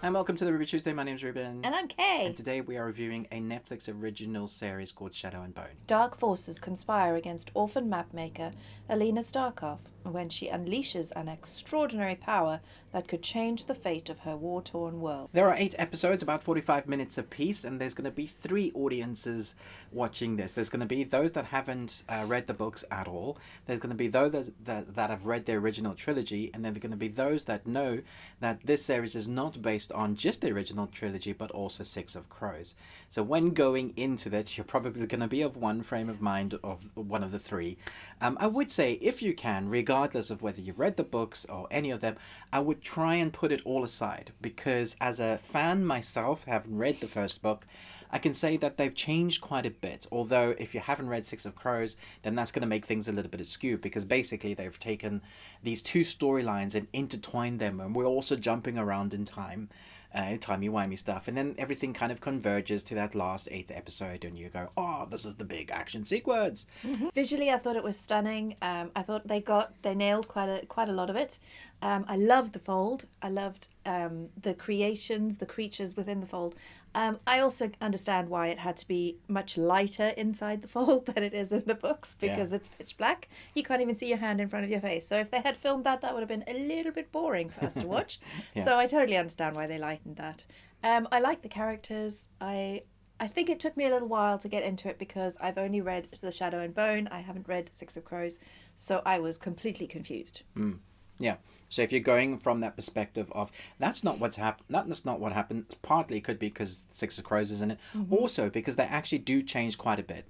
And welcome to the Ruby Tuesday. My name's Ruben. And I'm Kay. And today we are reviewing a Netflix original series called Shadow and Bone. Dark forces conspire against orphan mapmaker Alina Starkov when she unleashes an extraordinary power that could change the fate of her war-torn world. There are 8 episodes, about 45 minutes apiece, and there's going to be 3 audiences watching this. There's going to be those that haven't read the books at all. There's going to be those that have read the original trilogy, and then there's going to be those that know that this series is not based on just the original trilogy, but also Six of Crows. So when going into that, you're probably going to be of one frame of mind of one of the 3. I would say, if you can, regardless of whether you've read the books or any of them, I would try and put it all aside, because as a fan myself, having read the first book, I can say that they've changed quite a bit. Although if you haven't read Six of Crows, then that's going to make things a little bit askew, because basically they've taken these 2 storylines and intertwined them, and we're also jumping around in time, timey-wimey stuff, and then everything kind of converges to that last 8th episode, and you go, oh, this is the big action sequence. Visually, I thought it was stunning. I thought they nailed quite a lot of it. I loved the fold. I loved the creatures within the fold. I also understand why it had to be much lighter inside the fold than it is in the books, because it's pitch black. You can't even see your hand in front of your face. So if they had filmed that would have been a little bit boring for us to watch. Yeah. So I totally understand why they lightened that. I like the characters. I think it took me a little while to get into it because I've only read The Shadow and Bone. I haven't read Six of Crows, so I was completely confused. Yeah. So if you're going from that perspective of that's not what's happened, that's not what happened. Partly it could be because Six of Crows is in it. Also because they actually do change quite a bit.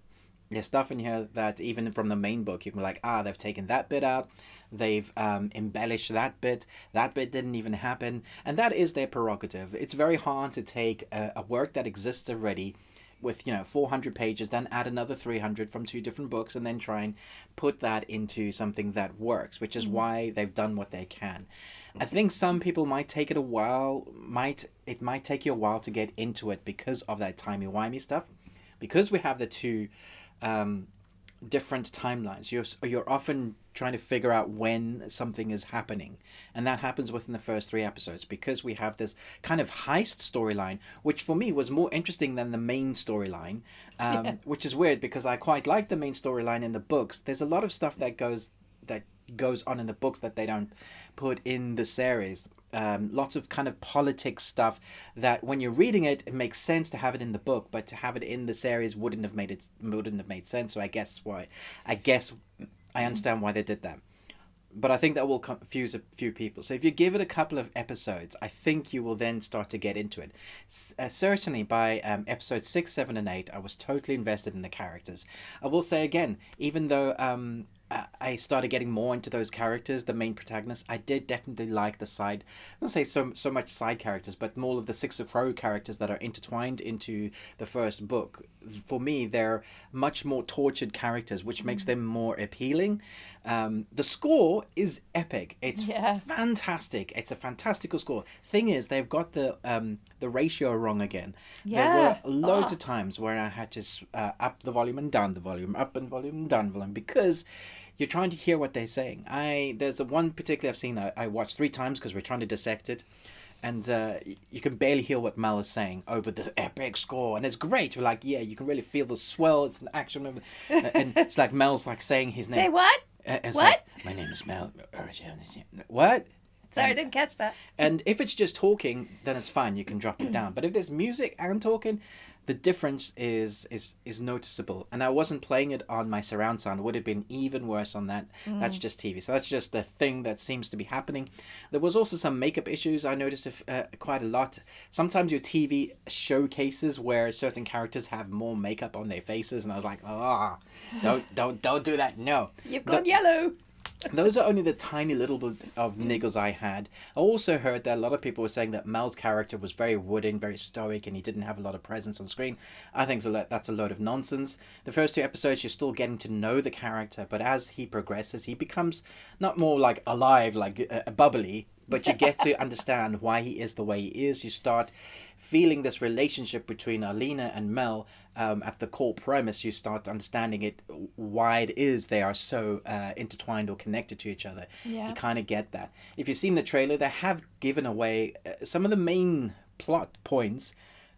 There's stuff in here that even from the main book you can be like, they've taken that bit out, they've embellished that bit didn't even happen, and that is their prerogative. It's very hard to take a work that exists already with 400 pages, then add another 300 from 2 different books, and then try and put that into something that works, which is why they've done what they can. I think some people might take it a while, it might take you a while to get into it because of that timey-wimey stuff. Because we have the 2 different timelines, you're often trying to figure out when something is happening, and that happens within the first 3 episodes, because we have this kind of heist storyline, which for me was more interesting than the main storyline. Which is weird, because I quite like the main storyline in the books. There's a lot of stuff that goes on in the books that they don't put in the series. Lots of kind of politics stuff that when you're reading it, it makes sense to have it in the book, but to have it in the series wouldn't have made sense. So I guess I understand why they did that. But I think that will confuse a few people. So if you give it a couple of episodes, I think you will then start to get into it. Certainly by episodes 6, 7, and 8, I was totally invested in the characters. I will say again, even though I started getting more into those characters, the main protagonists, I did definitely like the side, I don't say so much side characters, but more of the Six of Crow characters that are intertwined into the first book. For me, they're much more tortured characters, which makes them more appealing. The score is epic. It's fantastic. It's a fantastical score. Thing is, they've got the ratio wrong again. There were loads of times where I had to up the volume and down the volume, up and volume and down volume, because you're trying to hear what they're saying. There's one particularly I've seen, I watched 3 times because we're trying to dissect it, and you can barely hear what Mel is saying over the epic score, and it's great. You're like, yeah, you can really feel the swell. It's an action movie, and it's like Mel's like saying his name. Say what? What? Like, my name is Mel. What? Sorry, I didn't catch that. And if it's just talking, then it's fine. You can drop it down. But if there's music and talking, the difference is noticeable. And I wasn't playing it on my surround sound. It would have been even worse on that. That's just TV. So that's just the thing that seems to be happening. There was also some makeup issues. I noticed quite a lot. Sometimes your TV showcases where certain characters have more makeup on their faces, and I was like, don't do that. No, You've gone yellow. Those are only the tiny little bit of niggles I had. I also heard that a lot of people were saying that Mel's character was very wooden, very stoic, and he didn't have a lot of presence on screen. I think that's a load of nonsense. The first 2 episodes, you're still getting to know the character, but as he progresses, he becomes not more like alive, like bubbly, but you get to understand why he is the way he is. You start feeling this relationship between Alina and Mel. At the core premise, you start understanding it, why it is they are so intertwined or connected to each other. Yeah. You kind of get that. If you've seen the trailer, they have given away some of the main plot points.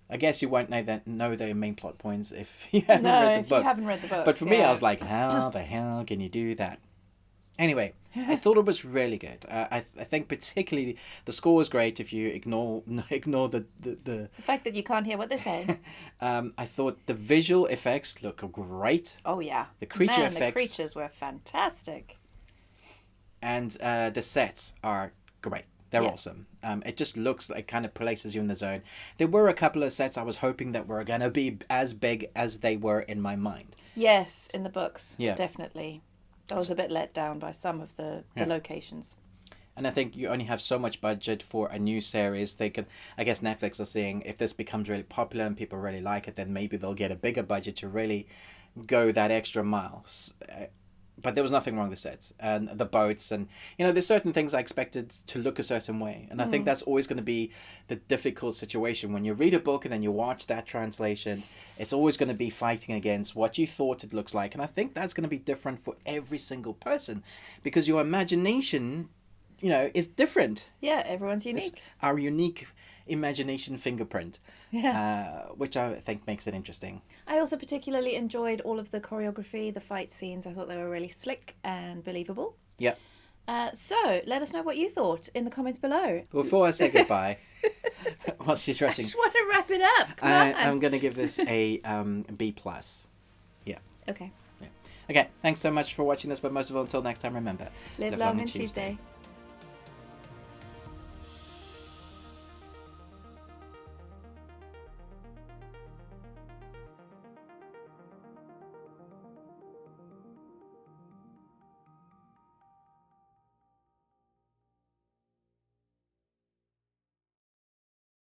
I guess you won't know their main plot points if you haven't read the book. You haven't read the book. But for me, I was like, how the hell can you do that? Anyway, I thought it was really good. I think particularly the score was great if you ignore the fact that you can't hear what they're saying. I thought the visual effects look great. Oh yeah, the creature effects. The creatures were fantastic. And the sets are great. They're awesome. It just looks like, kind of places you in the zone. There were a couple of sets I was hoping that were going to be as big as they were in my mind. Yes, in the books. Yeah. Definitely. I was a bit let down by some of the locations. And I think you only have so much budget for a new series. They could, I guess Netflix are saying, if this becomes really popular and people really like it, then maybe they'll get a bigger budget to really go that extra mile. But there was nothing wrong with the sets and the boats, and there's certain things I expected to look a certain way, and I think that's always going to be the difficult situation when you read a book and then you watch that translation. It's always going to be fighting against what you thought it looks like, and I think that's going to be different for every single person because your imagination, is different. Yeah, everyone's unique. It's our unique imagination fingerprint, which I think makes it interesting. I also particularly enjoyed all of the choreography, the fight scenes. I thought they were really slick and believable. Yeah. So let us know what you thought in the comments below. Before I say goodbye, while she's rushing, I just want to wrap it up. Come on. I'm going to give this a B+. Yeah. Okay. Yeah. Okay. Thanks so much for watching this, but most of all, until next time, remember, Live long and Tuesday.